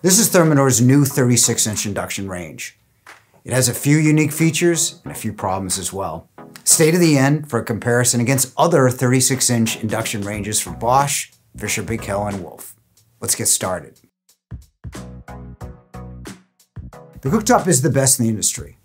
This is Thermador's new 36-inch induction range. It has a few unique features and a few problems as well. Stay to the end for a comparison against other 36-inch induction ranges from Bosch, Fisher Big Hill, and Wolf. Let's get started. The cooktop is the best in the industry.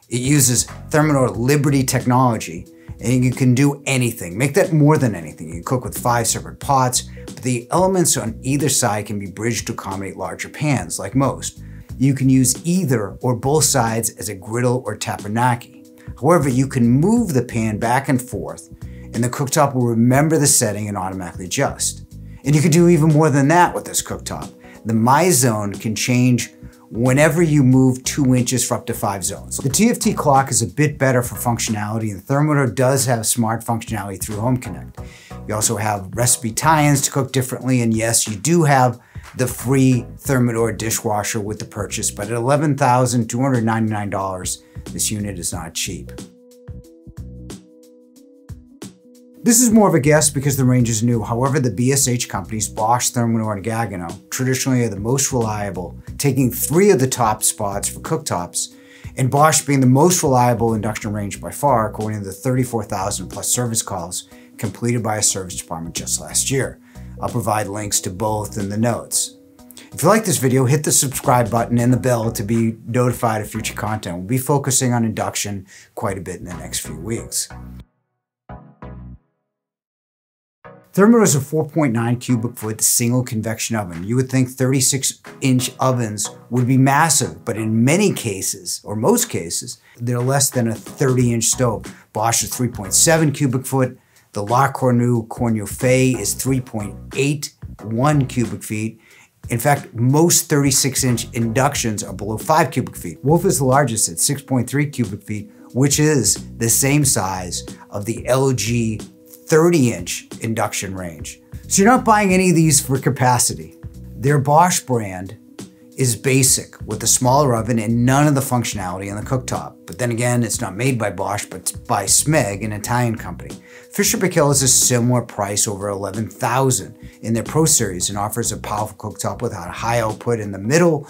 It uses Thermador Liberty technology, and you can do anything. Make that more than anything. You can cook with 5 separate pots, but the elements on either side can be bridged to accommodate larger pans, like most. You can use either or both sides as a griddle or tapanaki. However, you can move the pan back and forth, and the cooktop will remember the setting and automatically adjust. And you can do even more than that with this cooktop. The My Zone can change whenever you move 2 inches for up to 5 zones. The TFT clock is a bit better for functionality, and Thermador does have smart functionality through Home Connect. You also have recipe tie-ins to cook differently, and yes, you do have the free Thermador dishwasher with the purchase, but at $11,299, this unit is not cheap. This is more of a guess because the range is new. However, the BSH companies, Bosch, Thermador, and Gaggenau, traditionally are the most reliable, taking 3 of the top spots for cooktops, and Bosch being the most reliable induction range by far, according to the 34,000 plus service calls completed by a service department just last year. I'll provide links to both in the notes. If you like this video, hit the subscribe button and the bell to be notified of future content. We'll be focusing on induction quite a bit in the next few weeks. Thermador is a 4.9 cubic foot single convection oven. You would think 36-inch ovens would be massive, but in many cases, or most cases, they're less than a 30-inch stove. Bosch is 3.7 cubic foot. The La Cornue is 3.81 cubic feet. In fact, most 36-inch inductions are below 5 cubic feet. Wolf is the largest at 6.3 cubic feet, which is the same size of the LG 30-inch induction range. So you're not buying any of these for capacity. Their Bosch brand is basic with a smaller oven and none of the functionality in the cooktop. But then again, it's not made by Bosch, but by Smeg, an Italian company. Fisher Big Hill is a similar price, over $11,000 in their Pro Series, and offers a powerful cooktop with a high output in the middle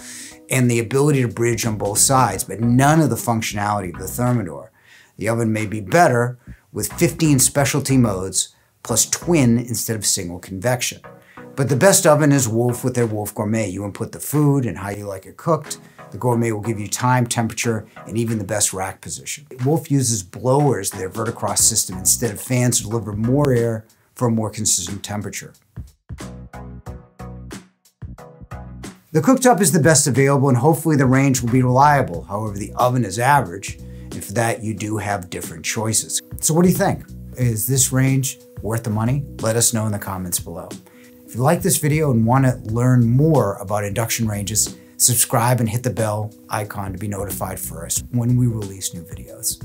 and the ability to bridge on both sides, but none of the functionality of the Thermador. The oven may be better with 15 specialty modes, plus twin instead of single convection. But the best oven is Wolf with their Wolf Gourmet. You input the food and how you like it cooked. The Gourmet will give you time, temperature, and even the best rack position. Wolf uses blowers, their verticross system, instead of fans to deliver more air for a more consistent temperature. The cooktop is the best available, and hopefully the range will be reliable. However, the oven is average, and for that, you do have different choices. So what do you think? Is this range worth the money? Let us know in the comments below. If you like this video and want to learn more about induction ranges, subscribe and hit the bell icon to be notified first when we release new videos.